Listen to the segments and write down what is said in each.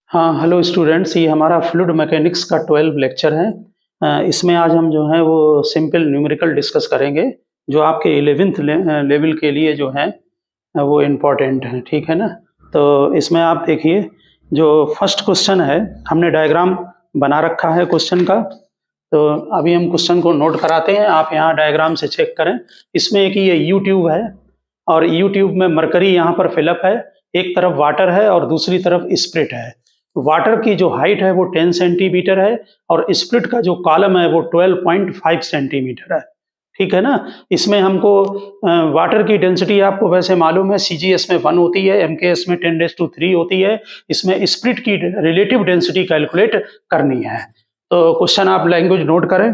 हाँ, hello students, ये हमारा फ्लूइड मैकेनिक्स का 12 लेक्चर है। इसमें आज हम जो है वो सिंपल न्यूमेरिकल डिस्कस करेंगे, जो आपके 11th लेवल के लिए जो है वो इम्पोर्टेंट है, ठीक है ना। तो इसमें आप देखिए, जो फर्स्ट क्वेश्चन है, हमने डायग्राम बना रखा है क्वेश्चन का। तो अभी हम क्वेश्चन को नोट कराते हैं, आप यहाँ डायग्राम से चेक करें। इसमें एक ये यू ट्यूब है और यू ट्यूब में मरकरी यहाँ पर फिलअप है, एक तरफ वाटर है और दूसरी तरफ स्प्रिट है। वाटर की जो हाइट है वो 10 सेंटीमीटर है और स्प्रिट का जो कॉलम है वो 12.5 सेंटीमीटर है, ठीक है ना। इसमें हमको वाटर की डेंसिटी आपको वैसे मालूम है, सीजीएस में 1 होती है, एमकेएस में 10⁻³ होती है। इसमें स्प्रिट की रिलेटिव डेंसिटी कैलकुलेट करनी है। तो क्वेश्चन आप लैंग्वेज नोट करें।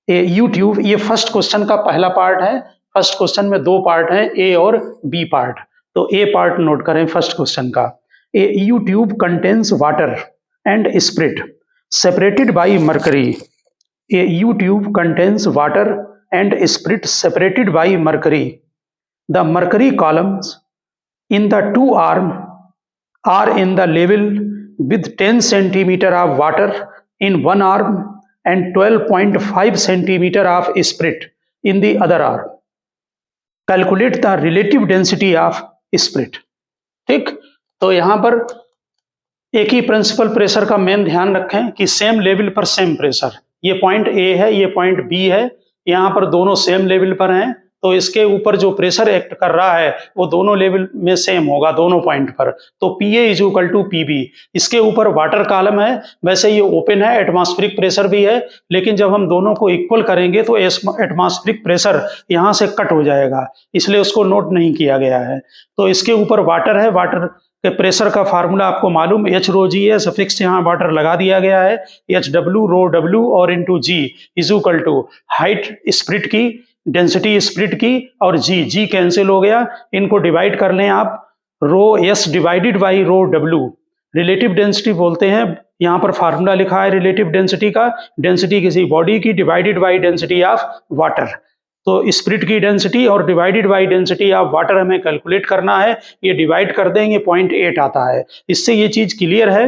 यूट्यूब, ये फर्स्ट क्वेश्चन का पहला पार्ट है। फर्स्ट क्वेश्चन में 2 पार्ट हैं, ए और बी पार्ट। तो ए पार्ट नोट करें फर्स्ट क्वेश्चन का। A U tube contains water and spirit separated by mercury. A U tube contains water and spirit separated by mercury. The mercury columns in the two arms are in the level with 10 centimeter of water in one arm and 12.5 centimeter of spirit in the other arm. Calculate the relative density of spirit. ठीक, तो यहां पर एक ही principal pressure का main ध्यान रखें कि same level पर सेम प्रेशर। ये पॉइंट ए है, ये पॉइंट बी है, यहां पर दोनों सेम लेवल पर हैं, तो इसके ऊपर जो प्रेशर एक्ट कर रहा है वो दोनों लेवल में सेम होगा, दोनों पॉइंट पर। तो PA = PB। इसके ऊपर वाटर कॉलम है, वैसे ये ओपन है, एटमॉस्फेरिक प्रेशर भी है, लेकिन जब हम दोनों को इक्वल करेंगे तो एटमॉस्फेरिक प्रेशर यहां से कट हो जाएगा, इसलिए उसको नोट नहीं किया गया है। तो इसके ऊपर वाटर है, वाटर के प्रेशर का फार्मूला आपको मालूम H ρg है, सफिक्स यहाँ वाटर लगा दिया गया है, HW और इंटू G = हाइट स्प्रिट की, डेंसिटी स्प्रिट की, और G कैंसिल हो गया, इनको डिवाइड कर लें आप। ρS divided by ρW relative density बोलते हैं, यहाँ पर फार्मूला लिखा है रिलेटिव डेंसिटी का, डेंसिटी किसी बॉडी की divided by density of water. तो स्प्रिट की डेंसिटी और divided by density of water हमें कैलकुलेट करना है। ये डिवाइड कर देंगे, 0.8 आता है। इससे ये चीज क्लियर है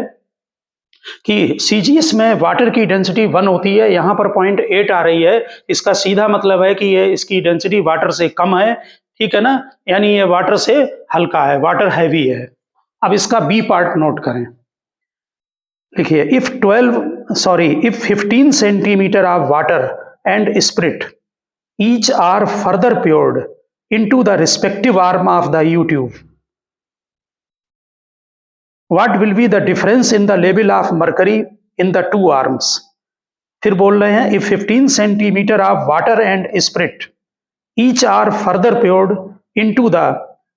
कि सीजीएस में वाटर की डेंसिटी 1 होती है, यहाँ पर 0.8 आ रही है। इसका सीधा मतलब है कि ये इसकी डेंसिटी वाटर से कम है, ठीक है ना, यानी ये वाटर से हल्का है, वाटर हैवी है। अब इसका बी पार्ट नोट करें, लिखिए। If 15 centimetre of water and spirit each are further poured into the respective arm of the U tube, what will be the difference in the level of mercury in the two arms? फिर बोल रहे हैं, if 15 centimeter of water and spirit each are further poured into the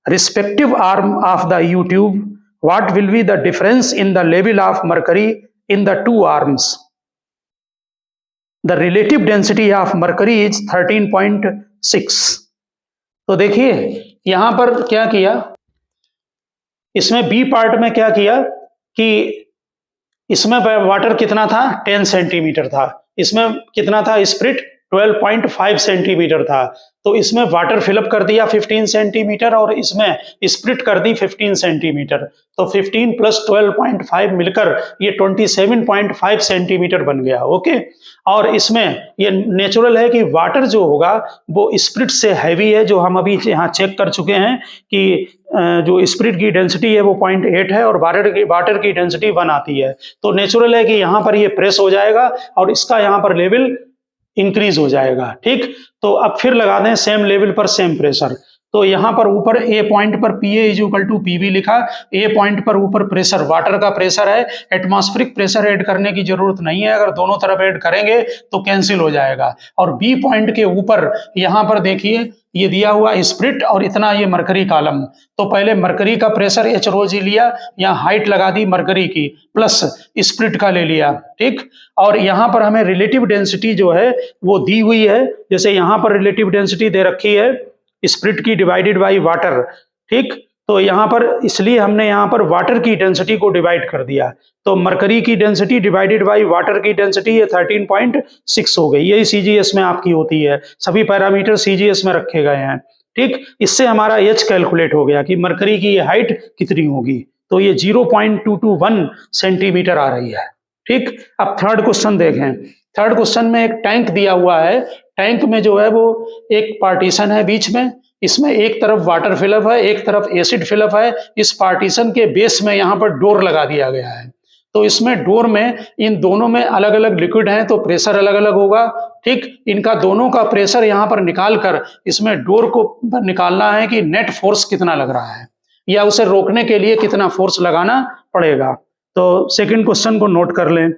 respective arm of the U tube, what will be the difference in the level of mercury in the two arms? The relative density of mercury is 13.6। तो देखिए यहां पर क्या किया, इसमें B part में क्या किया कि इसमें वाटर कितना था, 10 सेंटीमीटर था, इसमें कितना था स्प्रिट, 12.5 सेंटीमीटर था। तो इसमें वाटर फिलअप कर दिया 15 सेंटीमीटर और इसमें स्प्रिट कर दी 15 सेंटीमीटर। तो 15 + 12.5 मिलकर ये 27.5 सेंटीमीटर बन गया, ओके। और इसमें ये नेचुरल है कि वाटर जो होगा वो स्प्रिट से हैवी है, जो हम अभी यहाँ चेक कर चुके हैं कि जो स्प्रिट की डेंसिटी है वो 0.8 है और वाटर की डेंसिटी 1 आती है। तो नेचुरल है कि यहाँ पर ये प्रेस हो जाएगा और इसका यहाँ पर लेवल इंक्रीज हो जाएगा, ठीक। तो अब फिर लगा दें सेम लेवल पर सेम प्रेशर। तो यहाँ पर ऊपर ए पॉइंट पर PA = PB लिखा, ए पॉइंट पर ऊपर प्रेशर वाटर का प्रेशर है, एटमॉस्फेरिक प्रेशर ऐड करने की जरूरत नहीं है, अगर दोनों तरफ ऐड करेंगे तो कैंसिल हो जाएगा। और बी पॉइंट के ऊपर यहाँ पर देखिए ये दिया हुआ स्प्रिट और इतना ये मरकरी कॉलम। तो पहले मरकरी का प्रेशर H ρg लिया, यहाँ हाइट लगा दी मरकरी की, प्लस स्प्रिट का ले लिया, ठीक। और यहाँ पर हमें रिलेटिव डेंसिटी जो है वो दी हुई है, जैसे यहाँ पर रिलेटिव डेंसिटी दे रखी है स्प्रिट की डिवाइडेड बाई वाटर, ठीक। तो यहाँ पर इसलिए हमने यहाँ पर वाटर की डेंसिटी को डिवाइड कर दिया, तो मरकरी की डेंसिटी डिवाइडेड बाई वाटर की डेंसिटी ये 13.6 हो गई। यही सीजीएस में आपकी होती है, सभी पैरामीटर सीजीएस में रखे गए हैं। ठीक, इससे हमारा एच कैलकुलेट हो गया कि मरकरी की ये हाइट कितनी होगी, तो ये 0.221 सेंटीमीटर आ रही है। ठीक, अब थर्ड क्वेश्चन देखें। थर्ड क्वेश्चन में एक टैंक दिया हुआ है, टैंक में जो है वो एक पार्टीशन है बीच में, इसमें एक तरफ वाटर फिलअप है, एक तरफ एसिड फिलअप है। इस पार्टीशन के बेस में यहाँ पर डोर लगा दिया गया है, तो इसमें डोर में इन दोनों में अलग अलग लिक्विड हैं तो प्रेशर अलग अलग होगा। ठीक, इनका दोनों का प्रेशर यहाँ पर निकाल कर इसमें डोर को निकालना है कि नेट फोर्स कितना लग रहा है या उसे रोकने के लिए कितना फोर्स लगाना पड़ेगा। तो सेकंड क्वेश्चन को नोट कर लें।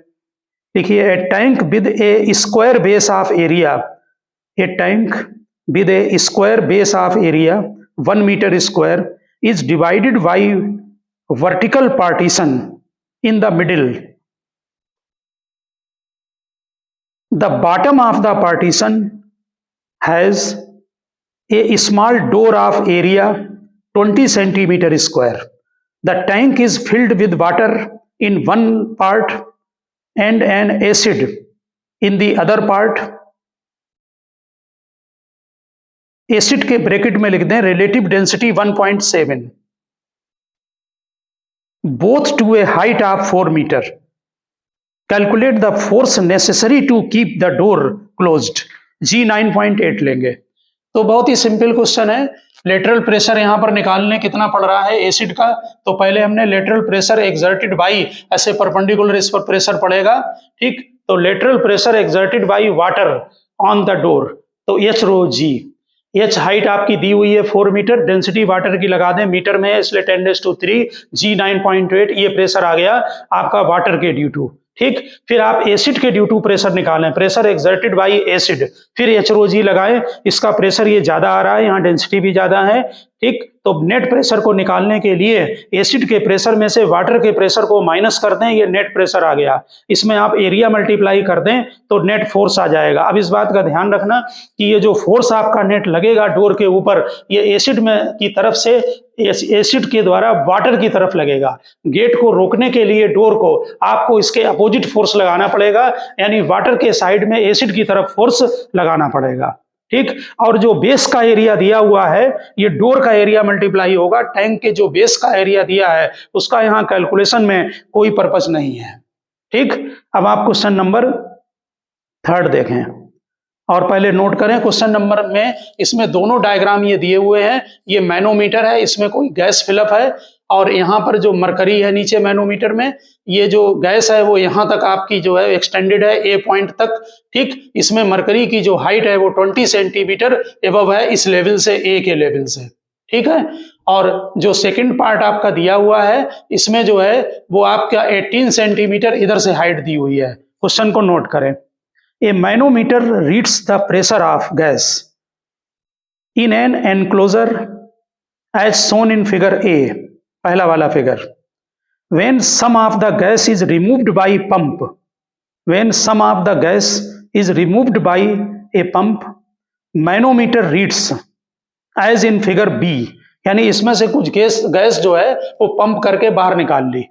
देखिए, a tank with a square base of area, a tank with a square base of area 1 meter square is divided by vertical partition in the middle. The bottom of the partition has a small door of area 20 centimeter square. The tank is filled with water in one part and an acid in the other part. Acid के bracket में लिख दें relative density 1.7, both to a height of 4 metre. Calculate the force necessary to keep the door closed, G 9.8 लेंगे। तो बहुत ही simple question है। Lateral pressure यहां पर निकालने कितना पड़ रहा है एसिड का, तो पहले हमने लेटरल प्रेशर एक्सर्टेड बाई, ऐसे परपेंडिकुलर इस पर प्रेशर पड़ेगा। ठीक, तो lateral pressure exerted by water on the door, तो एच रो जी। एच हाइट आपकी दी हुई है 4 मीटर, डेंसिटी वाटर की लगा दें, मीटर में है इसलिए 10⁻3, जी 9.8, ये प्रेशर आ गया आपका वाटर के ड्यू टू। ठीक, फिर आप एसिड के ड्यू टू प्रेशर निकालें, प्रेशर एक्सर्टेड बाई एसिड, फिर एच रो जी लगाएं, इसका प्रेशर ये ज्यादा आ रहा है, यहाँ डेंसिटी भी ज्यादा है। ठीक, तो नेट प्रेशर को निकालने के लिए एसिड के प्रेशर में से वाटर के प्रेशर को माइनस कर दें, ये नेट प्रेशर आ गया। इसमें आप एरिया मल्टीप्लाई कर दें तो नेट फोर्स आ जाएगा। अब इस बात का ध्यान रखना कि ये जो फोर्स आपका नेट लगेगा डोर के ऊपर, ये एसिड में की तरफ से एसिड के द्वारा वाटर की तरफ लगेगा। गेट को रोकने के लिए डोर को आपको इसके अपोजिट फोर्स लगाना पड़ेगा, यानी वाटर के साइड में एसिड की तरफ फोर्स लगाना पड़ेगा। ठीक, और जो बेस का एरिया दिया हुआ है ये डोर का एरिया मल्टीप्लाई होगा, टैंक के जो बेस का एरिया दिया है उसका यहाँ कैलकुलेशन में कोई पर्पस नहीं है। ठीक, अब आप क्वेश्चन नंबर 3 देखें और पहले नोट करें। क्वेश्चन नंबर में इसमें दोनों डायग्राम ये दिए हुए हैं, ये मैनोमीटर है, इसमें कोई गैस फिलअप है और यहाँ पर जो मरकरी है नीचे मैनोमीटर में, ये जो गैस है वो यहाँ तक आपकी जो है एक्सटेंडेड है ए पॉइंट तक। ठीक, इसमें मरकरी की जो हाइट है वो 20 सेंटीमीटर एबव है इस लेवल से, ए के लेवल से। ठीक है, और जो सेकंड पार्ट आपका दिया हुआ है इसमें जो है वो आपका 18 सेंटीमीटर इधर से हाइट दी हुई है। क्वेश्चन को नोट करें। A manometer reads the pressure of gas in an enclosure as shown in figure A, पहला वाला फिगर। When some of the gas is removed by pump, when some of the gas is removed by a pump, manometer reads as in figure B, यानी इसमें से कुछ gas जो है वो पंप करके बाहर निकाल ली।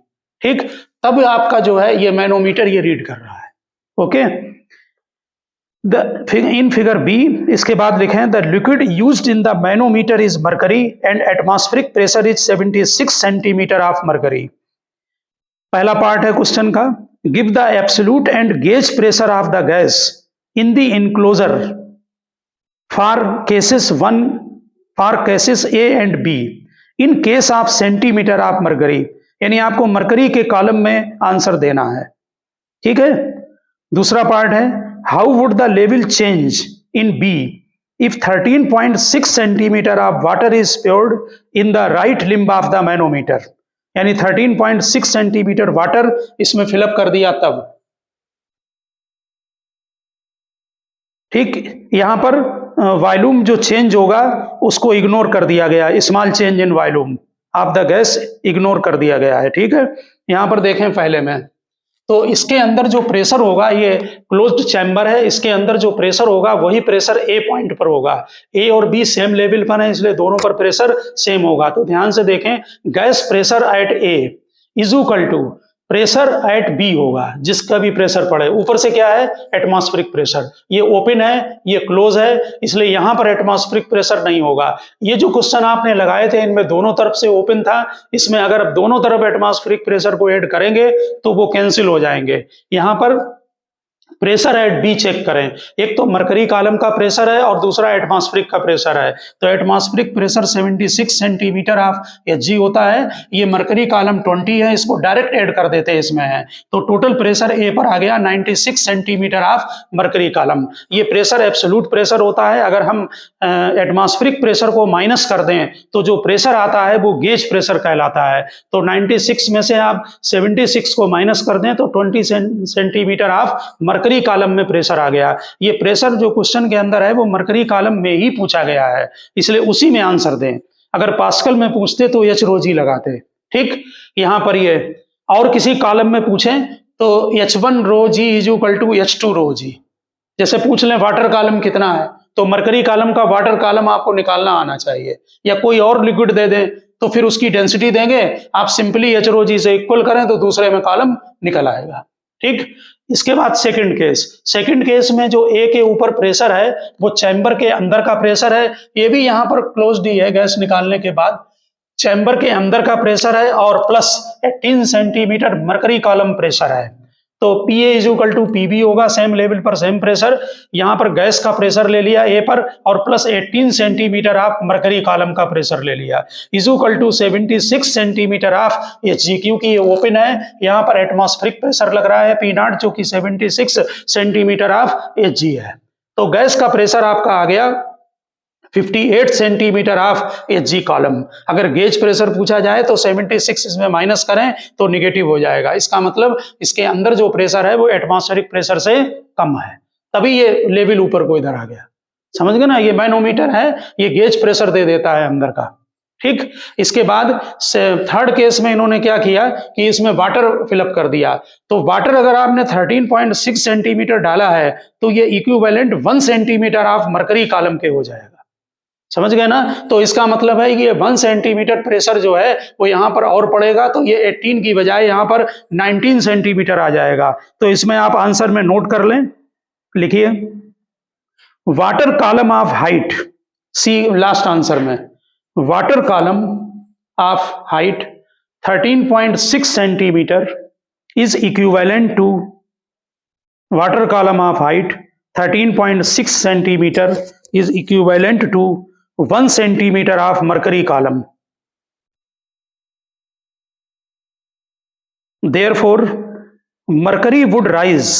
ठीक, तब आपका जो है ये मैनोमीटर ये रीड कर रहा है। ओके, इन फिगर बी इसके बाद लिखें the liquid used in the manometer is mercury and atmospheric pressure is 76 centimetre of mercury. पहला पार्ट है क्वेश्चन का, give the absolute and gauge pressure of the gas in the enclosure for cases A and be in case of centimetre of mercury, यानी आपको mercury के column में answer देना है। ठीक है, दूसरा पार्ट है how would the level change in B if 13.6 centimetre of water is poured in the right limb of the manometer, यानी 13.6 सेंटीमीटर वाटर इसमें फिलअप कर दिया तब। ठीक, यहां पर वॉल्यूम जो चेंज होगा उसको इग्नोर कर दिया गया, small change in volume of the gas ignore कर दिया गया है। ठीक है, यहां पर देखें पहले में, तो इसके अंदर जो प्रेशर होगा, ये क्लोज्ड चैम्बर है, इसके अंदर जो प्रेशर होगा वही प्रेशर ए पॉइंट पर होगा। ए और बी सेम लेवल पर है इसलिए दोनों पर प्रेशर सेम होगा। तो ध्यान से देखें, gas pressure at A is equal to pressure at B होगा, जिसका भी प्रेशर पड़े। ऊपर से क्या है, एटमॉस्फेरिक प्रेशर, ये ओपन है, ये क्लोज है, इसलिए यहां पर एटमॉस्फेरिक प्रेशर नहीं होगा। ये जो क्वेश्चन आपने लगाए थे इनमें दोनों तरफ से ओपन था, इसमें अगर आप दोनों तरफ एटमॉस्फेरिक प्रेशर को ऐड करेंगे तो वो कैंसिल हो जाएंगे। यहां पर प्रेशर एट बी चेक करें, एक तो मरकरी कॉलम का प्रेशर है और दूसरा एटमॉस्फेरिक का प्रेशर है। तो atmospheric pressure 76 centimetre of Hg होता है, ये मरकरी कॉलम 20 है, इसको डायरेक्ट ऐड कर देते हैं इसमें है, तो टोटल प्रेशर ए पर आ गया 96 सेंटीमीटर ऑफ मरकरी कॉलम। ये प्रेशर एब्सोल्यूट प्रेशर होता है। अगर हम एटमॉस्फेरिक प्रेशर को माइनस कर दें तो जो प्रेशर आता है वो गेज प्रेशर कहलाता है। तो 96 में से आप 76 को माइनस कर दें तो 20 सेंटीमीटर ऑफ मरकरी कॉलम में प्रेशर आ गया। ये प्रेशर जो क्वेश्चन के अंदर है वो मरकरी कॉलम में ही पूछा गया है, इसलिए उसी में आंसर दें। अगर पास्कल में पूछते तो एच रो जी लगाते। ठीक, यहां पर ये और किसी कॉलम में पूछें तो H1 rho G is equal to H2 rho G. जैसे पूछ लें वाटर कॉलम कितना है, तो मरकरी कॉलम का वाटर कॉलम आपको निकालना आना चाहिए, या कोई और लिक्विड दे दें तो फिर उसकी डेंसिटी देंगे, आप सिंपली एच रो जी से इक्वल करें तो दूसरे में कॉलम निकल आएगा। ठीक, इसके बाद सेकंड केस में जो ए के ऊपर प्रेशर है वो चैम्बर के अंदर का प्रेशर है। ये भी यहां पर क्लोज्ड ही है, गैस निकालने के बाद चैम्बर के अंदर का प्रेशर है और plus 18 centimetre mercury column pressure है। तो PA is equal to PB होगा, सेम लेवल पर सेम प्रेशर। यहां पर गैस का प्रेशर ले लिया ए पर और plus 18 centimetre of mercury column का प्रेशर ले लिया, is equal to 76 centimetre of Hg। क्योंकि ये ओपन है, यहां पर एटमॉस्फेरिक प्रेशर लग रहा है P0 जो कि 76 सेंटीमीटर ऑफ Hg है। तो गैस का प्रेशर आपका आ गया 58 सेंटीमीटर ऑफ Hg कॉलम। अगर गेज प्रेशर पूछा जाए तो 76 इसमें माइनस करें तो निगेटिव हो जाएगा, इसका मतलब इसके अंदर जो प्रेशर है वो एटमॉस्फेरिक प्रेशर से कम है, तभी ये लेवल ऊपर को इधर आ गया। समझ गए ना, ये मैनोमीटर है, ये गेज प्रेशर दे देता है अंदर का। ठीक, इसके बाद थर्ड केस में इन्होंने क्या किया कि इसमें वाटर फिलअप कर दिया। तो वाटर अगर आपने 13.6 सेंटीमीटर डाला है तो ये equivalent 1 centimetre of mercury column के हो जाएगा। समझ गए ना, तो इसका मतलब है कि ये 1 सेंटीमीटर प्रेशर जो है वो यहां पर और पड़ेगा, तो ये 18 की बजाय यहां पर 19 सेंटीमीटर आ जाएगा। तो इसमें आप आंसर में नोट कर लें, लिखिए water column of height, see last answer में, water column of height 13.6 centimetre is equivalent to, water column of height 13.6 centimetre is equivalent to 1 centimeter of mercury column. Therefore, mercury would rise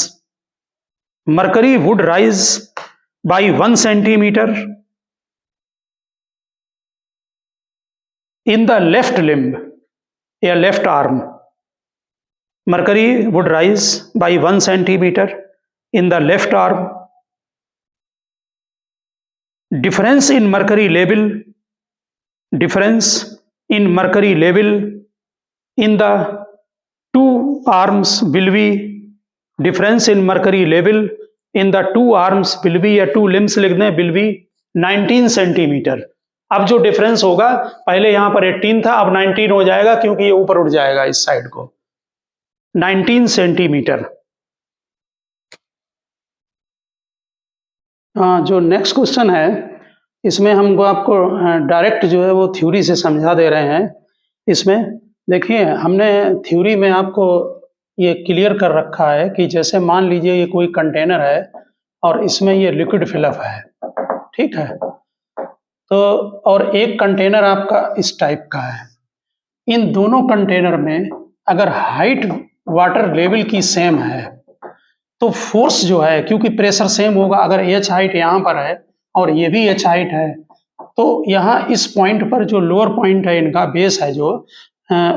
by 1 centimeter in the left limb, a left arm. Mercury would rise by 1 centimeter in the left arm. Difference in mercury level in the two arms will be, difference in mercury level in the two arms will be, या two limbs लिख दें, will be 19 centimetre. अब जो difference होगा, पहले यहां पर 18 था, अब 19 हो जाएगा क्योंकि ये ऊपर उठ जाएगा इस साइड को, 19 सेंटीमीटर। जो नेक्स्ट क्वेश्चन है इसमें हम आपको डायरेक्ट जो है वो थ्योरी से समझा दे रहे हैं। इसमें देखिए हमने थ्योरी में आपको ये क्लियर कर रखा है कि जैसे मान लीजिए ये कोई कंटेनर है और इसमें ये लिक्विड फिलअप है, ठीक है, तो और एक कंटेनर आपका इस टाइप का है। इन दोनों कंटेनर में अगर हाइट वाटर लेवल की सेम है तो फोर्स जो है, क्योंकि प्रेशर सेम होगा, अगर एच हाइट यहाँ पर है और ये भी एच हाइट है, तो यहाँ इस पॉइंट पर जो लोअर पॉइंट है इनका बेस है जो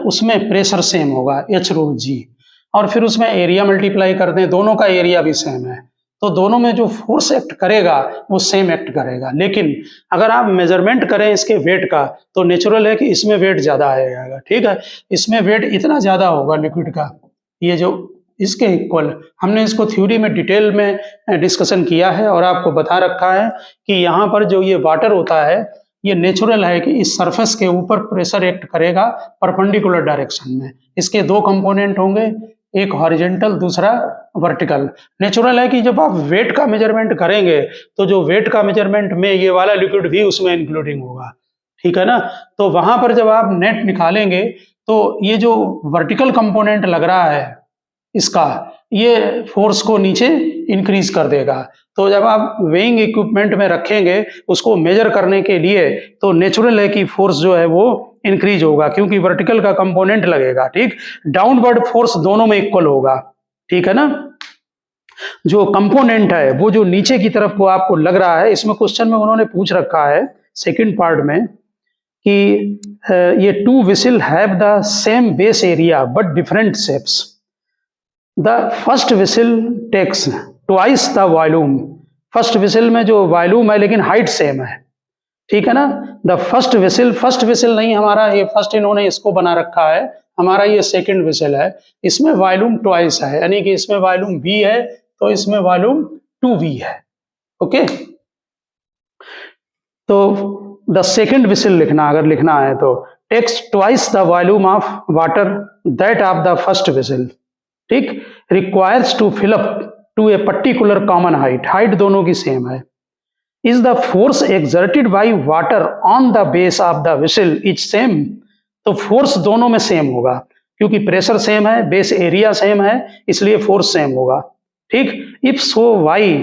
उसमें प्रेशर सेम होगा एच रो जी, और फिर उसमें एरिया मल्टीप्लाई कर दें, दोनों का एरिया भी सेम है, तो दोनों में जो फोर्स एक्ट करेगा वो सेम एक्ट करेगा। लेकिन अगर आप मेजरमेंट करें इसके वेट का तो नेचुरल है कि इसमें वेट ज़्यादा आएगा, ठीक है, इसमें वेट इतना ज़्यादा होगा लिक्विड का, ये जो इसके इक्वल। हमने इसको थ्योरी में डिटेल में डिस्कशन किया है और आपको बता रखा है कि यहाँ पर जो ये वाटर होता है ये नेचुरल है कि इस सरफेस के ऊपर प्रेशर एक्ट करेगा परपेंडिकुलर डायरेक्शन में। इसके दो कंपोनेंट होंगे, एक हॉरिजेंटल दूसरा वर्टिकल। नेचुरल है कि जब आप वेट का मेजरमेंट करेंगे तो जो वेट का मेजरमेंट में ये वाला लिक्विड भी उसमें इंक्लूडिंग होगा, ठीक है ना। तो वहां पर जब आप नेट निकालेंगे तो ये जो वर्टिकल कंपोनेंट लग रहा है इसका, ये फोर्स को नीचे इंक्रीज कर देगा। तो जब आप वेइंग इक्विपमेंट में रखेंगे उसको मेजर करने के लिए, तो नेचुरल है कि फोर्स जो है वो इंक्रीज होगा क्योंकि वर्टिकल का कंपोनेंट लगेगा, ठीक। डाउनवर्ड फोर्स दोनों में इक्वल होगा, ठीक है ना। जो कंपोनेंट है वो जो नीचे की तरफ को आपको लग रहा है, इसमें क्वेश्चन में उन्होंने पूछ रखा है सेकंड पार्ट में कि ये two vessel have the same base area but different shapes. The first vessel takes twice the volume. First vessel में जो वॉल्यूम है लेकिन हाइट सेम है, ठीक है ना। द फर्स्ट विसिल नहीं हमारा, ये फर्स्ट इन्होंने इसको बना रखा है, हमारा ये सेकंड विसिल है। इसमें वॉल्यूम ट्वाइस है, यानी कि इसमें वॉल्यूम V है तो इसमें वॉल्यूम 2V है, ओके। तो द सेकंड विसिल लिखना, अगर लिखना है तो takes twice the volume of water that of the first vessel, ठीक। Requires to fill up to a particular common height, height दोनों की सेम है। Is the force exerted by water on the base of the vessel is same. तो force दोनों में same होगा क्योंकि pressure same है, बेस एरिया सेम है, इसलिए फोर्स सेम होगा, ठीक। If so why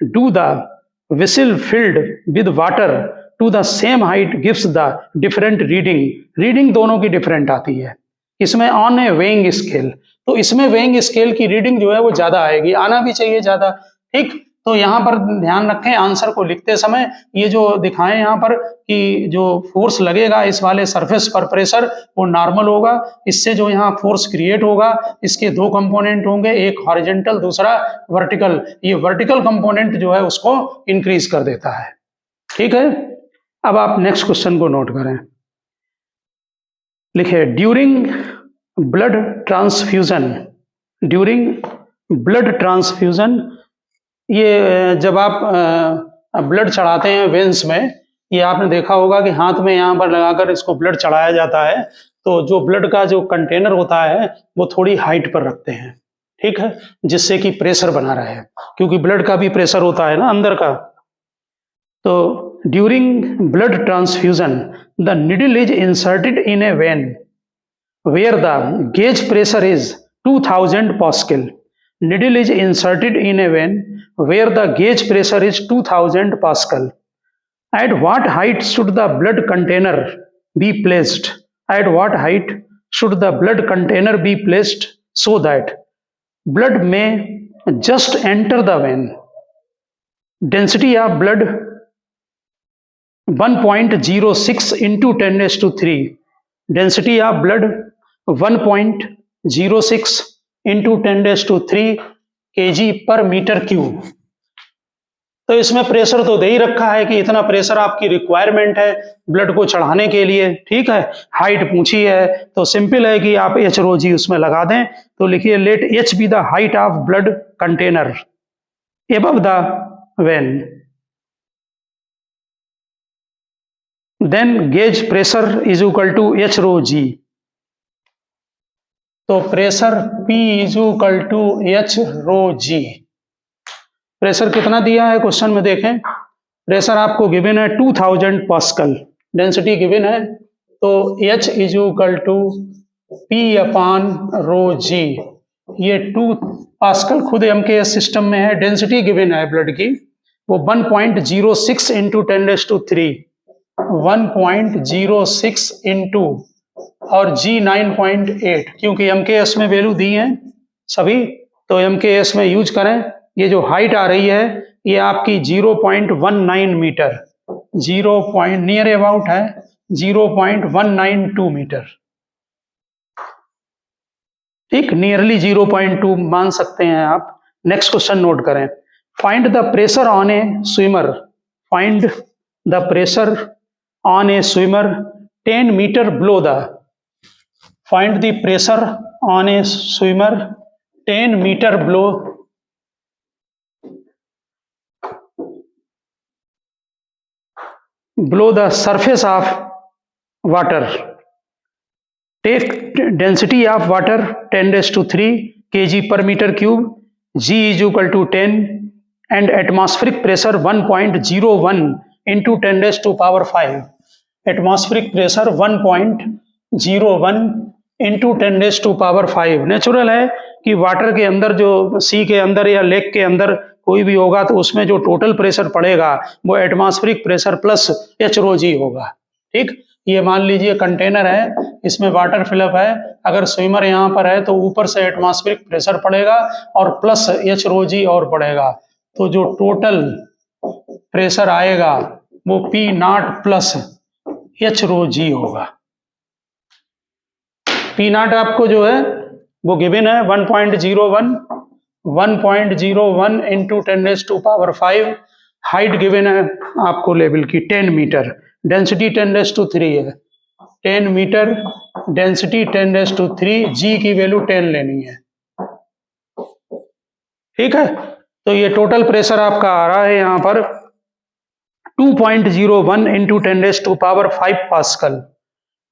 do the vessel filled with water to the same height gives the different reading. Reading दोनों की डिफरेंट आती है। इसमें ऑन है वेइंग स्केल, तो इसमें वेइंग स्केल की रीडिंग जो है वो ज्यादा आएगी, आना भी चाहिए ज्यादा, ठीक। तो यहाँ पर ध्यान रखें आंसर को लिखते समय, ये जो दिखाएं यहाँ पर कि जो फोर्स लगेगा इस वाले सरफेस पर प्रेशर वो नॉर्मल होगा। इससे जो यहाँ फोर्स क्रिएट होगा इसके दो कंपोनेंट होंगे, एक हॉरिजेंटल दूसरा वर्टिकल। ये वर्टिकल कंपोनेंट जो है उसको इंक्रीज कर देता है, ठीक है। अब आप नेक्स्ट क्वेश्चन को नोट करें। लिखे during blood transfusion. During blood transfusion, ये जब आप ब्लड चढ़ाते हैं वेंस में, ये आपने देखा होगा कि हाथ में यहाँ पर लगाकर इसको ब्लड चढ़ाया जाता है, तो जो ब्लड का जो कंटेनर होता है वो थोड़ी हाइट पर रखते हैं, ठीक है, जिससे कि प्रेशर बना रहे, क्योंकि ब्लड का भी प्रेशर होता है ना अंदर का। तो during blood transfusion the needle is inserted in A when where the gauge pressure is 2000 Pascal. Needle is inserted in a vein where the gauge pressure is 2000 Pascal. At what height should the blood container be placed? At what height should the blood container be placed so that blood may just enter the vein? Density of blood 1.06 into 10⁻³ density of blood 1.06 into 10⁻³ kg पर metre cube. तो इसमें pressure तो दे ही रखा है कि इतना pressure आपकी requirement है ब्लड को चढ़ाने के लिए, ठीक है। हाइट पूछी है तो सिंपल है कि आप h rho g उसमें लगा दें। तो लिखिए let h be the height of blood container above the vein, then gauge pressure is equal to h rho g। तो pressure P is equal to h rho g। Pressure कितना दिया है question में देखें, प्रेशर आपको given है 2000 pascal, density given है, तो H is equal to P upon rho g। ये 2 पास्कल खुद MKS सिस्टम में है, डेंसिटी गिवन है ब्लड की वो 1.06 इंटू 10⁻³ 1.06 इंटू और G 9.8, क्योंकि MKS में वैल्यू दी हैं सभी, तो MKS में यूज करें। ये जो हाइट आ रही है ये आपकी 0.19 मीटर, 0 नियर अबाउट है 0.192 मीटर, ठीक, नियरली 0.2 मान सकते हैं आप। नेक्स्ट क्वेश्चन नोट करें। Find the pressure on a swimmer, find the pressure on a swimmer 10 metre below the, find the pressure on a swimmer 10 meter below the surface of water. Take density of water 10⁻³ kg per meter cube, G is equal to 10, and atmospheric pressure 1.01 into 10⁻⁵. Atmospheric pressure 1.01 into 10⁻⁵. Natural है कि water के अंदर जो सी के अंदर या lake के अंदर कोई भी होगा तो उसमें जो टोटल प्रेशर पड़ेगा वो एटमॉस्फेरिक प्रेशर प्लस h/ρg होगा। ठीक, ये मान लीजिए कंटेनर है, इसमें वाटर फिलअप है, अगर स्विमर यहाँ पर है तो ऊपर से एटमॉस्फेरिक प्रेशर पड़ेगा और प्लस h/ρg और पड़ेगा, तो जो टोटल प्रेशर आएगा वो P0 प्लस h/ρg होगा। P0 आपको जो है वो गिवन है 1.01 इंटू 10⁵, हाइट गिवन है आपको लेवल की 10 मीटर, डेंसिटी 10⁻³ है, 10 मीटर, डेंसिटी 10⁻³, जी की वैल्यू 10 लेनी है। ठीक है, तो ये टोटल प्रेशर आपका आ रहा है यहाँ पर 2.01 इंटू 10⁵ पास्कल,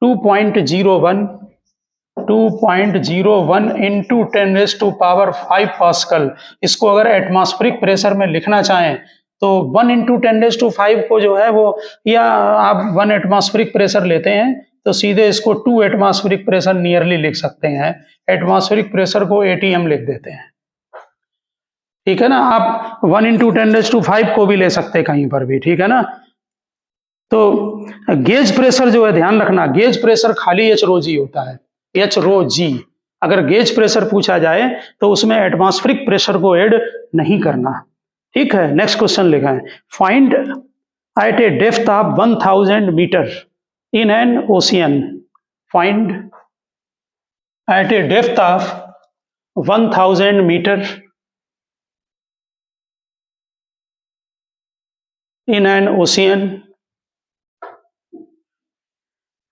2.01 इंटू 10⁵ पास्कल। इसको अगर एटमॉस्फेरिक प्रेशर में लिखना चाहें तो 1 इंटू 10⁵ को जो है वो, या आप 1 एटमॉस्फेरिक प्रेशर लेते हैं तो सीधे इसको 2 एटमॉस्फेरिक प्रेशर नियरली लिख सकते हैं। एटमॉस्फेरिक प्रेशर को ATM लिख देते हैं। ठीक है ना, आप 1 इंटू 10⁵ को भी ले सकते हैं कहीं पर भी। ठीक है ना, तो गेज प्रेशर जो है ध्यान रखना, गेज प्रेशर खाली h/ρg होता है, h/ρg। अगर गेज प्रेशर पूछा जाए तो उसमें एटमॉस्फेरिक प्रेशर को ऐड नहीं करना। ठीक है, नेक्स्ट क्वेश्चन लिखा है, find at a depth of 1000 metre in an ocean, find at a depth of 1000 metre in an ocean,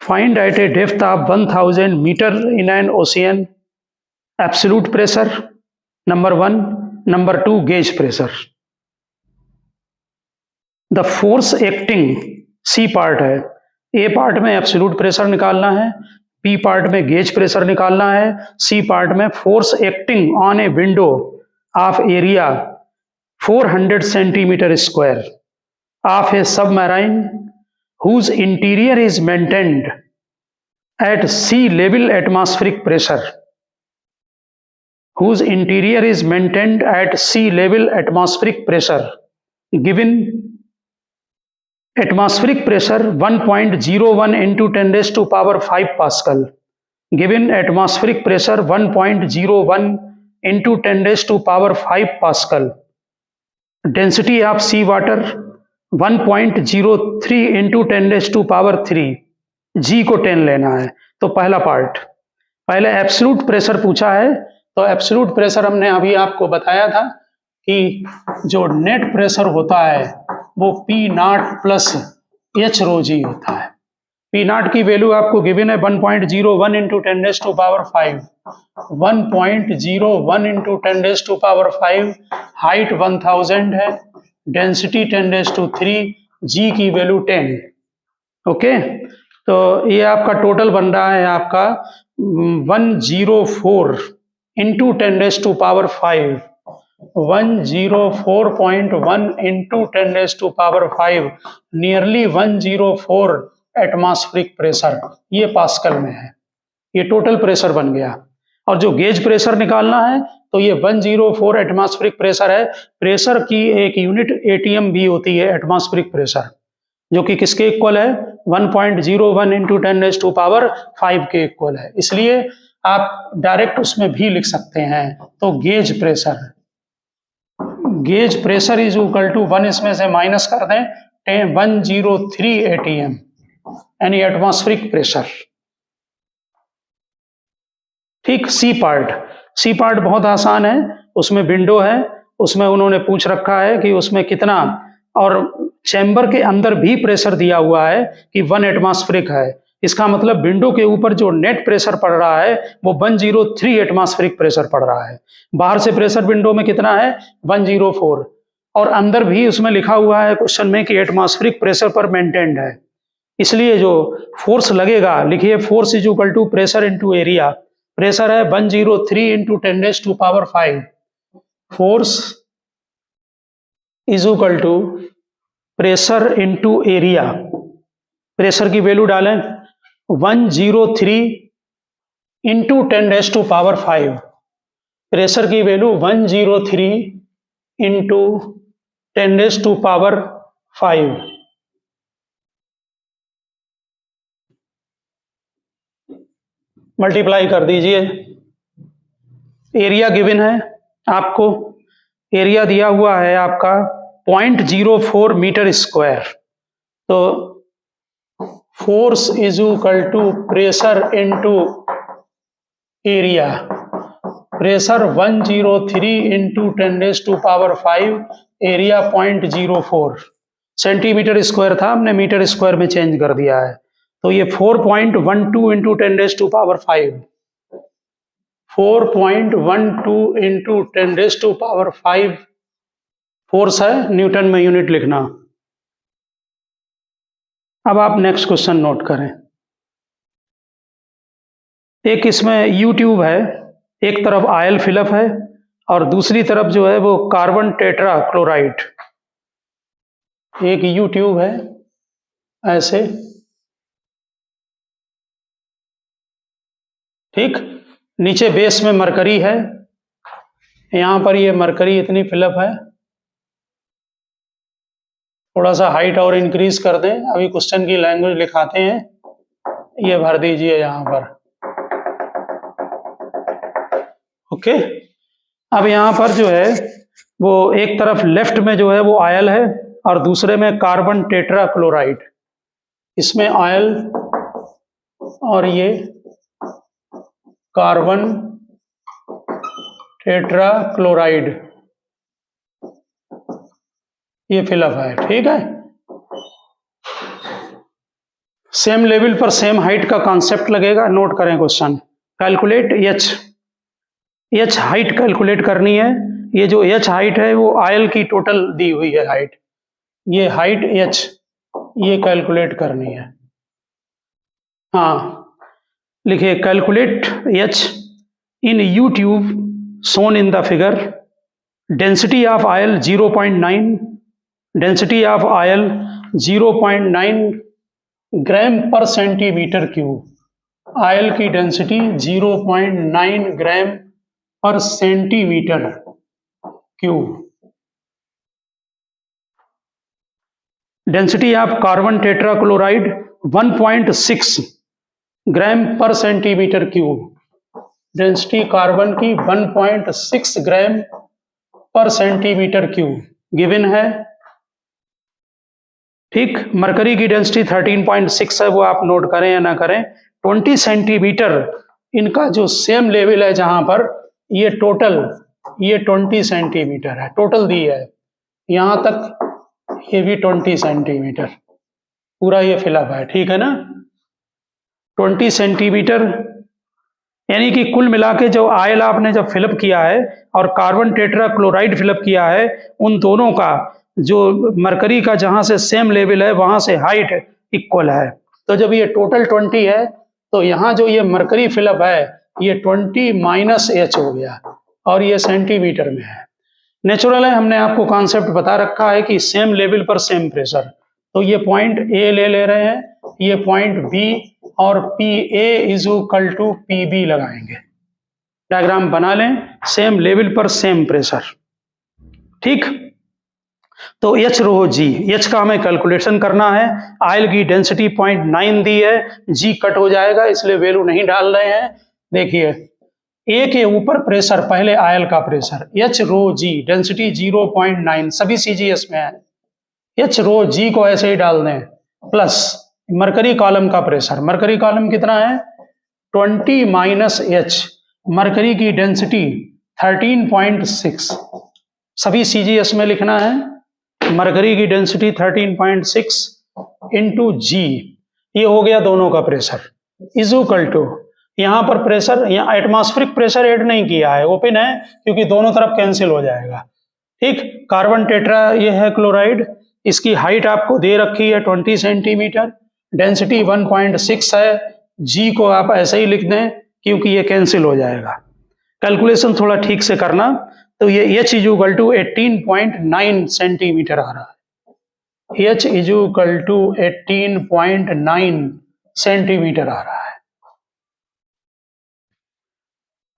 find at a depth of 1000 meter in an ocean absolute pressure, number 1, number 2 gauge pressure. The force acting, C part है, A part में absolute pressure निकालना है, B part में gauge pressure निकालना है, C part में force acting on a window of area 400 centimetre square of a submarine whose interior is maintained at sea level atmospheric pressure, whose interior is maintained at sea level atmospheric pressure, given atmospheric pressure 1.01 into 10⁵ Pascal, given atmospheric pressure 1.01 into 10⁵ Pascal, density of sea water 1.03 into 10⁻³ जी को 10 लेना है। तो पहला part, पहले absolute pressure पूछा है, तो absolute pressure हमने अभी आपको बताया था कि जो नेट प्रेशर होता है वो P0 प्लस h/ρg होता है। P0 की वैल्यू आपको गिवन है 1.01 इंटू 10⁵, 1.01 इंटू 10⁵, हाइट 1000 है, डेंसिटी 10⁻³, जी की वैल्यू 10। ओके, तो ये आपका टोटल बन रहा है आपका 104 into 10⁵, 104.1 into 10⁵, nearly 104 atmospheric pressure, ये पास्कल में है। ये टोटल प्रेशर बन गया। और जो गेज प्रेशर निकालना है तो ये 104 एटमॉस्फेरिक प्रेशर है। प्रेशर की एक यूनिट ATM भी होती है, एटमॉस्फेरिक प्रेशर, जो कि किसके इक्वल है 1.01 इंटू 10⁵ के इक्वल है। इसलिए आप डायरेक्ट उसमें भी लिख सकते हैं। तो gauge pressure is equal to 1, इसमें से माइनस कर दें 103 ATM यानी एटमॉस्फेरिक प्रेशर। ठीक, सी पार्ट बहुत आसान है, उसमें विंडो है, उसमें उन्होंने पूछ रखा है कि उसमें कितना, और चैम्बर के अंदर भी प्रेशर दिया हुआ है कि 1 एटमॉस्फेरिक है। इसका मतलब विंडो के ऊपर जो नेट प्रेशर पड़ रहा है वो 103 एटमॉस्फेरिक प्रेशर पड़ रहा है। बाहर से प्रेशर विंडो में कितना है 104, और अंदर भी उसमें लिखा हुआ है क्वेश्चन में कि एटमॉस्फेरिक प्रेशर पर मेंटेन्ड है, इसलिए जो फोर्स लगेगा, लिखिए force is equal to pressure into area. Pressure है 103 into 10⁵ force is equal to pressure into area. Pressure की वैल्यू डालें 103 इंटू 10⁵। प्रेशर की वैल्यू 103 इंटू 10⁵। मल्टीप्लाई कर दीजिए। एरिया गिवन है आपको, एरिया दिया हुआ है आपका 0.04 मीटर स्क्वायर। तो force is equal to pressure into area. Pressure 103 into 10⁵, area 0.04 centimetre square था, हमने मीटर स्क्वायर में चेंज कर दिया है। तो ये 4.12 इंटू 10⁵, 4.12 इंटू 10⁵ फोर्स है, न्यूटन में यूनिट लिखना। अब आप नेक्स्ट क्वेश्चन नोट करें। एक इसमें यू ट्यूब है, एक तरफ ऑयल फिलअप है और दूसरी तरफ जो है वो कार्बन टेट्रा क्लोराइड। एक यू ट्यूब है ऐसे, ठीक, नीचे बेस में मरकरी है, यहां पर ये मरकरी इतनी फिलअप है। थोड़ा सा हाइट और इंक्रीज कर दें, अभी क्वेश्चन की लैंग्वेज लिखाते हैं, ये भर दीजिए यहां पर। ओके, अब यहां पर जो है वो एक तरफ लेफ्ट में जो है वो ऑयल है और दूसरे में कार्बन टेट्रा क्लोराइड। इसमें ऑयल और ये कार्बन टेट्रा क्लोराइड ये फिलअप है, ठीक है। सेम लेवल पर सेम हाइट का कॉन्सेप्ट लगेगा। नोट करें question, calculate H height calculate करनी है। ये जो एच हाइट है वो ऑयल की टोटल दी हुई है हाइट, ये हाइट एच ये कैलकुलेट करनी है। हाँ, लिखिए calculate H in you tube shown in the figure. Density of oil 0.9, density of oil 0.9 ग्राम पर सेंटीमीटर क्यूब। ऑयल की डेंसिटी 0.9 ग्राम पर centimetre cube. Density of carbon tetrachloride 1.6 ग्राम पर सेंटीमीटर क्यूब। डेंसिटी कार्बन की 1.6 ग्राम पर सेंटीमीटर क्यूब गिवन है, ठीक। Mercury की density 13.6 है, वो आप नोट करें या ना करें। 20 सेंटीमीटर इनका जो सेम लेवल है जहां पर ये टोटल ये 20 सेंटीमीटर है, टोटल दी है यहां तक, ये भी 20 सेंटीमीटर पूरा ये फिलअप है, ठीक है ना। 20 सेंटीमीटर यानी कि कुल मिला के जो ऑयल आपने जब फिलअप किया है और कार्बन टेट्रा क्लोराइड फिलअप किया है, उन दोनों का जो मरकरी का जहां से सेम लेवल है वहां से हाइट इक्वल है। तो जब ये टोटल 20 है तो यहाँ जो ये मरकरी फिलअप है ये 20 माइनस एच हो गया और ये सेंटीमीटर में है। नेचुरल है, हमने आपको कॉन्सेप्ट बता रखा है कि सेम लेवल पर सेम प्रेशर। तो ये पॉइंट ए ले रहे हैं, ये पॉइंट बी, और P A is equal to P B लगाएंगे। डायग्राम बना लें, सेम लेवल पर सेम प्रेशर, ठीक। तो एच रो जी, एच का हमें कैलकुलेशन करना है। ऑयल की डेंसिटी 0.9 दी है, जी कट हो जाएगा इसलिए वैल्यू नहीं डाल रहे हैं। देखिए ए के ऊपर प्रेशर, पहले ऑयल का प्रेशर एच रो जी, डेंसिटी 0.9, सभी सीजीएस में है। एच रो जी को ऐसे ही डाल दें, प्लस मरकरी कॉलम का प्रेशर, मरकरी कॉलम कितना है 20 माइनस एच, मरकरी की डेंसिटी 13.6, सभी सीजीएस में लिखना है। मरकरी की डेंसिटी 13.6 इंटू जी, ये हो गया दोनों का प्रेशर, इज इक्वल टू, यहाँ पर प्रेशर, यहाँ एटमॉस्फेरिक प्रेशर ऐड नहीं किया है, ओपन है क्योंकि दोनों तरफ कैंसिल हो जाएगा। ठीक। कार्बन टेट्रा ये है क्लोराइड, इसकी हाइट आपको दे रखी है 20 सेंटीमीटर, डेंसिटी 1.6 है। जी को आप ऐसे ही लिख दें क्योंकि ये कैंसिल हो जाएगा। कैलकुलेशन थोड़ा ठीक से करना। तो ये H is equal to 18.9 centimetre आ रहा है। H is equal to 18.9 centimetre आ रहा है।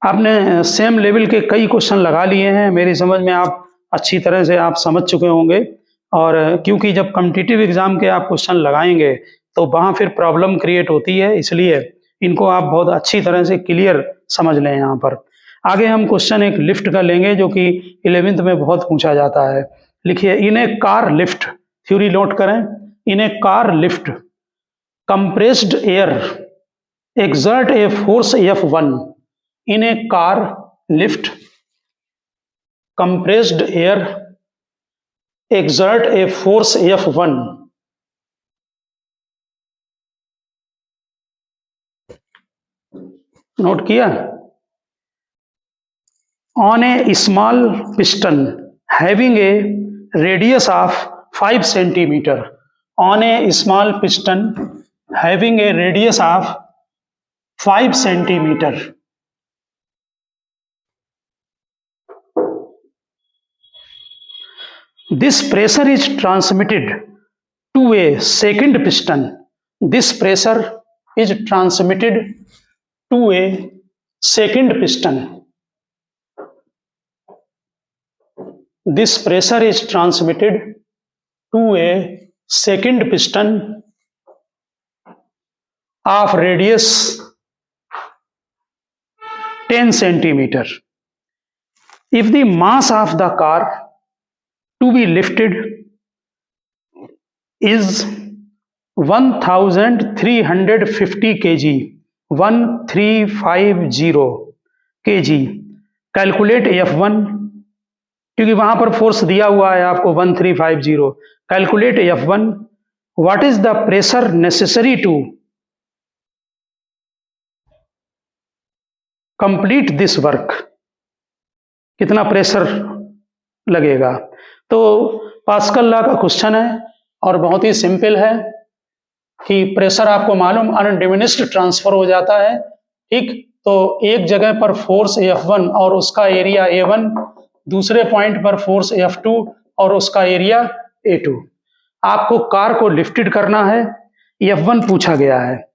आपने सेम लेवल के कई क्वेश्चन लगा लिए हैं, मेरी समझ में आप अच्छी तरह से आप समझ चुके होंगे। और क्योंकि जब कॉम्पिटिटिव एग्जाम के आप क्वेश्चन लगाएंगे तो वहाँ फिर प्रॉब्लम क्रिएट होती है, इसलिए इनको आप बहुत अच्छी तरह से क्लियर समझ लें। यहाँ पर आगे हम क्वेश्चन एक लिफ्ट का लेंगे जो कि 11th में बहुत पूछा जाता है। लिखिए, in a car lift, theory note करें। In a car lift compressed air exert a force F1 in a car lift. Compressed air exert a force F1 note किया। on a small piston having a radius of 5 centimeter. On a small piston having a radius of 5 centimeter. This pressure is transmitted to a second piston. This pressure is transmitted to a second piston. This pressure is transmitted to a second piston of radius 10 centimeter. If the mass of the car to be lifted is 1350 kg, 1350 kg, calculate F1, क्योंकि वहां पर force दिया हुआ है आपको 1350, calculate F1, what is the pressure necessary to complete this work, कितना pressure लगेगा। तो पास्कल लॉ का क्वेश्चन है और बहुत ही सिंपल है कि प्रेशर आपको मालूम अनडिमिनिश्ड ट्रांसफर हो जाता है। ठीक, तो एक जगह पर फोर्स F1 और उसका एरिया A1, दूसरे पॉइंट पर फोर्स F2 और उसका एरिया A2। आपको कार को लिफ्टेड करना है, F1 पूछा गया है,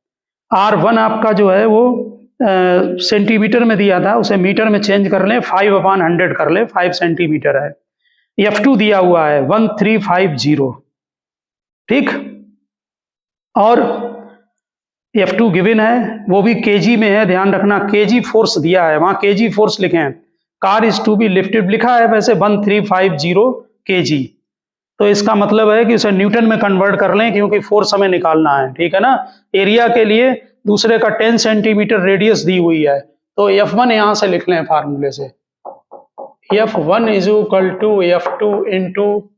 R1 आपका जो है वो सेंटीमीटर में दिया था, उसे मीटर में चेंज कर लें, 5/100 कर लें, 5 सेंटीमीटर है। F2 दिया हुआ है 1350, ठीक, और F2 गिवन है, वो भी केजी में है, ध्यान रखना केजी फोर्स दिया है, वहां केजी फोर्स लिखे हैं। Car is to be lifted लिखा है वैसे 1350 केजी, तो इसका मतलब है कि उसे न्यूटन में कन्वर्ट कर लें क्योंकि फोर्स हमें निकालना है, ठीक है ना। एरिया के लिए दूसरे का 10 सेंटीमीटर रेडियस दी हुई है, तो F1 यहां से लिख लें फार्मूले से, F1 is equal to F2 into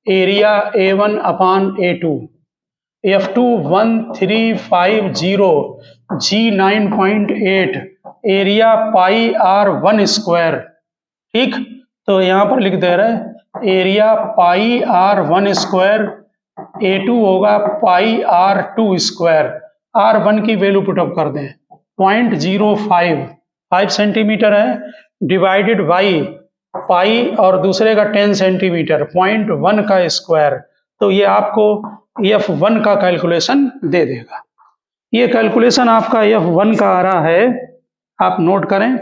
area A1 upon A2। F2 1350, G 9.8, area pi R1 square, ठीक। तो यहां पर लिख दे रहे area pi R1 square, A2 होगा पाई R2 स्क्वायर। R1 की वैल्यू पुटअप कर दें 0.05, 5 सेंटीमीटर है, डिवाइडेड बाई पाई और दूसरे का 10 सेंटीमीटर, 0.1 का स्क्वायर, तो ये आपको F1 का कैलकुलेशन दे देगा। ये कैलकुलेशन आपका F1 का आ रहा है, आप नोट करें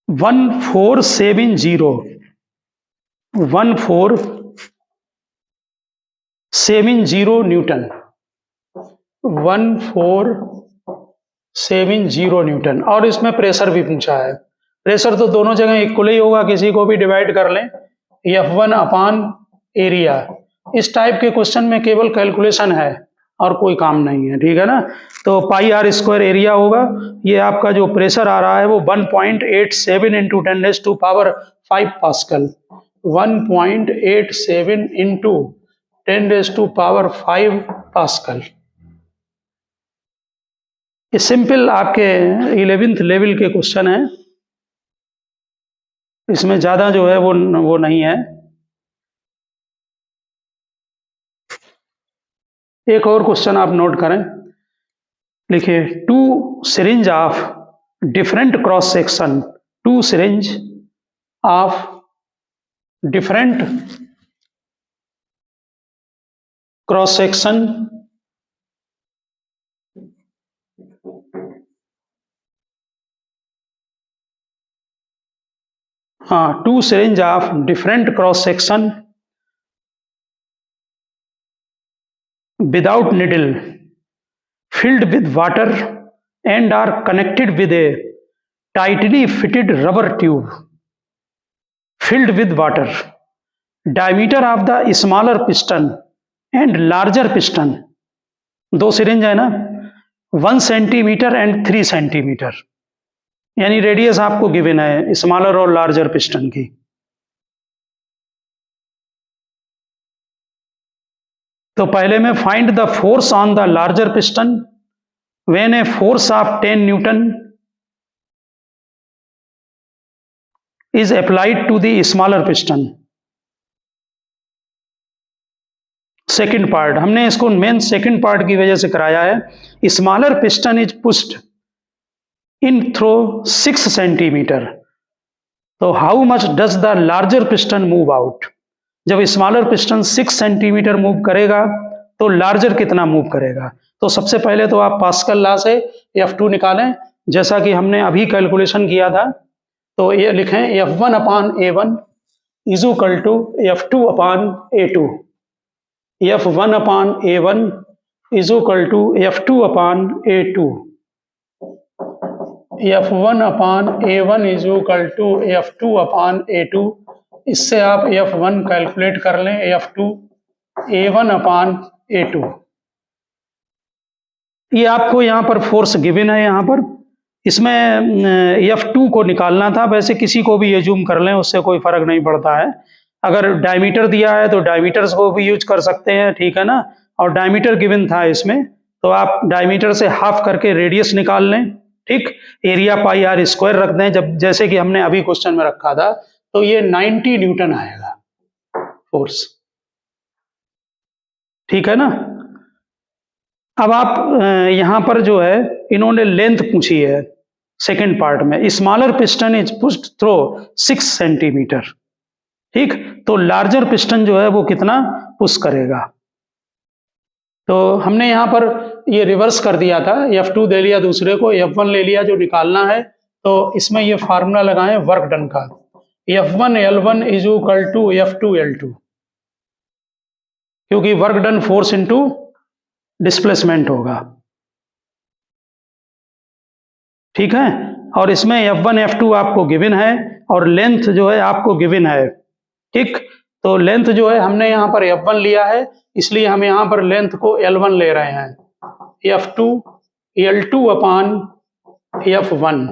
1470 न्यूटन, 1470 न्यूटन। और इसमें प्रेशर भी पूछा है, प्रेशर तो दोनों जगह इक्वल ही होगा, किसी को भी डिवाइड कर लें, F1 अपान एरिया। इस टाइप के क्वेश्चन में केवल कैलकुलेशन है और कोई काम नहीं है, ठीक है ना। तो पाई R स्क्वायर एरिया होगा, ये आपका जो प्रेशर आ रहा है वो 1.87 इंटू 10⁵ पास्कल, 1.87 इंटू 10⁵ पास्कल। ये सिंपल आपके 11th लेवल के क्वेश्चन है। इसमें ज़्यादा जो है वो नहीं है। एक और क्वेश्चन आप नोट करें, लिखिए two syringe of different cross section, two syringe of different cross section two syringe of different cross section without needle filled with water and are connected with a tightly fitted rubber tube filled with water. Diameter of the smaller piston and larger piston, दो syringe है ना, 1 centimetre and 3 centimetre, यानी radius आपको given है smaller और larger piston की। तो पहले में find the force on the larger piston when a force of 10 newton is applied to the smaller piston. Second part हमने इसको मेन सेकंड पार्ट की वजह से कराया है। Smaller piston is pushed in through 6 centimetre, तो how much does the larger piston move out. जब smaller piston 6 centimetre move करेगा तो लार्जर कितना मूव करेगा। तो सबसे पहले तो आप पास्कल लॉ से F2 निकालें, जैसा कि हमने अभी कैलकुलेशन किया था। तो ये लिखें F1 upon A1 is equal to F2 upon A2। F1 upon A1 is equal to F2 upon A2। F1 upon A1 is equal to F2 upon A2। इससे आप F1 कैलकुलेट कर लें, F2 A1 अपान A2। ये आपको यहाँ पर force given है, यहाँ पर इसमें F2 को निकालना था। वैसे किसी को भी एज्यूम कर लें, उससे कोई फर्क नहीं पड़ता है। अगर डायमीटर दिया है तो डायमीटर्स को भी यूज कर सकते हैं, ठीक है ना। और डायमीटर गिवन था इसमें, तो आप डायमीटर से हाफ करके रेडियस निकाल लें, ठीक। एरिया पाई आर स्क्वायर रख दें, जब जैसे कि हमने अभी क्वेश्चन में रखा था। तो ये 90 न्यूटन आएगा फोर्स, ठीक है ना। अब आप यहां पर जो है इन्होंने लेंथ पूछी है सेकंड पार्ट में, smaller piston is pushed through 6 centimetre, ठीक। तो लार्जर पिस्टन जो है वो कितना पुश करेगा। तो हमने यहां पर ये रिवर्स कर दिया था, F2 दे लिया दूसरे को, F1 ले लिया जो निकालना है। तो इसमें ये फार्मूला लगाएं वर्क डन का, F1 L1 is equal to F2 L2, क्योंकि work done force into displacement होगा, ठीक है। और इसमें F1 F2 आपको गिवन है और लेंथ जो है आपको गिवन है, ठीक। तो लेंथ जो है हमने यहाँ पर F1 लिया है, इसलिए हम यहाँ पर लेंथ को L1 ले रहे हैं। F2 L2 अपान F1।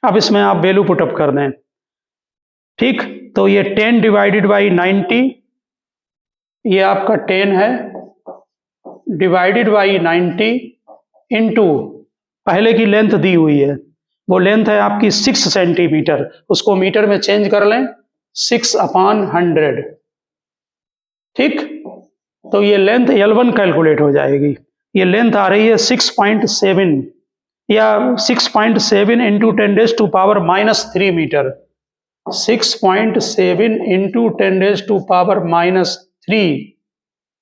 अब इसमें आप वैल्यू पुटअप कर दें, ठीक। तो ये 10 डिवाइडेड बाई 90, ये आपका 10 है, डिवाइडेड बाई 90 इंटू पहले की लेंथ दी हुई है, वो लेंथ है आपकी 6 सेंटीमीटर, उसको मीटर में चेंज कर लें, 6 अपान 100, ठीक। तो ये लेंथ L1 कैलकुलेट हो जाएगी। ये लेंथ आ रही है 6.7 या 6.7 into 10⁻³ metre, 6.7 into 10⁻³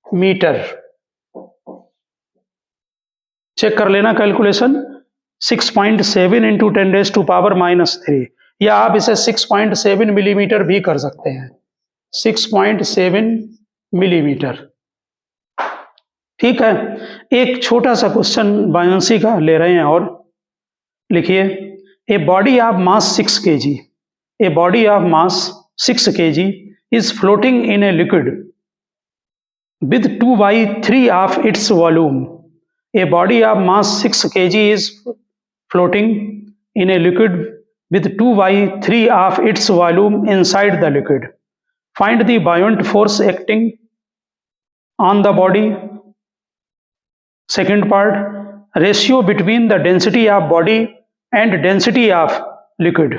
metre. Check कर लेना कैलकुलेशन, 6.7 इंटू 10⁻³ या आप इसे 6.7 मिलीमीटर भी कर सकते हैं, 6.7 मिलीमीटर, ठीक है। एक छोटा सा क्वेश्चन बायोंसी का ले रहे हैं और लिखिए a body of mass 6 kg, a body of mass 6 kg is floating in a liquid with 2/3 of its volume. A body of mass 6 kg is floating in a liquid with 2/3 of its volume inside the liquid. Find the buoyant force acting on the body. Second part, ratio between the density of body and density of liquid.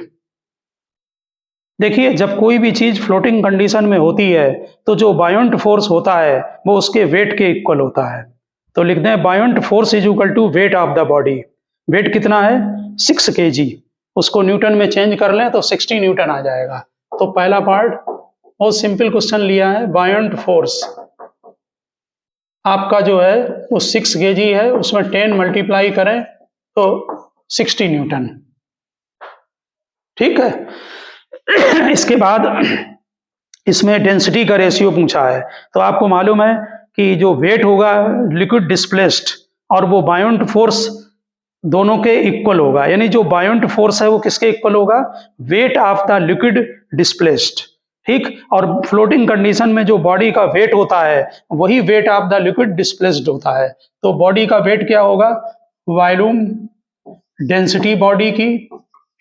देखिए, जब कोई भी चीज़ floating condition में होती है, तो जो बायोंट force होता है, वो उसके वेट के इक्वल होता है। तो लिखते हैं buoyant force is equal to weight of the body. Weight कितना है? 6 kg। उसको न्यूटन में चेंज कर लें तो 60 न्यूटन आ जाएगा। तो पहला पार्ट बहुत सिंपल क्वेश्चन लिया है, बायोंट फोर्स आपका जो है वो 6 kg है, उसमें 10 मल्टीप्लाई करें तो 60 न्यूटन। ठीक है। इसके बाद इसमें डेंसिटी का रेशियो पूछा है। तो आपको मालूम है कि जो वेट होगा लिक्विड डिस्प्लेस्ड और वो बायोंट फोर्स दोनों के इक्वल होगा, यानी जो बायोंट फोर्स है वो किसके इक्वल होगा? Wait of the liquid displaced. ठीक, और फ्लोटिंग कंडीशन में जो बॉडी का वेट होता है वही wait of the liquid displaced होता है। तो बॉडी का वेट क्या होगा? वॉल्यूम डेंसिटी बॉडी की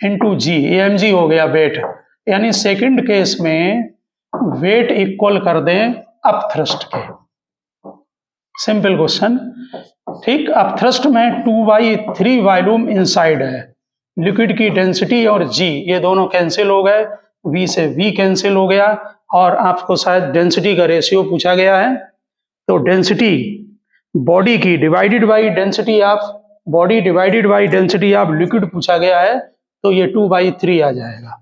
इंटू जी, एमजी हो गया वेट। यानी सेकंड केस में वेट इक्वल कर दें अपथ्रस्ट के। Simple question. ठीक, अपथ्रस्ट में 2/3 वॉल्यूम इनसाइड है, लिक्विड की डेंसिटी और जी ये दोनों कैंसिल हो गए, वी से वी कैंसिल हो गया, और आपको शायद डेंसिटी का रेशियो पूछा गया है। तो डेंसिटी बॉडी की divided by density of body divided by density of liquid पूछा गया है, तो ये 2/3 आ जाएगा।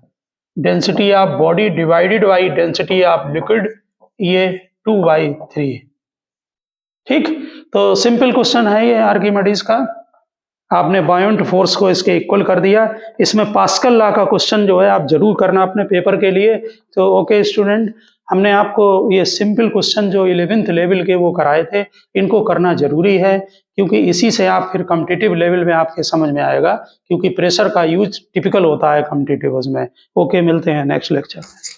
Density of body divided by density of liquid, ये 2/3। ठीक, तो सिंपल क्वेश्चन है ये आर्किमिडीज का। आपने बायोंट फोर्स को इसके इक्वल कर दिया। इसमें पास्कल लॉ का क्वेश्चन जो है आप जरूर करना अपने पेपर के लिए। तो ओके स्टूडेंट, हमने आपको ये सिंपल क्वेश्चन जो 11th लेवल के वो कराए थे, इनको करना जरूरी है, क्योंकि इसी से आप फिर कॉम्पिटिटिव लेवल में आपके समझ में आएगा, क्योंकि प्रेशर का यूज टिपिकल होता है कॉम्पिटिटिव में। ओके, मिलते हैं नेक्स्ट लेक्चर में।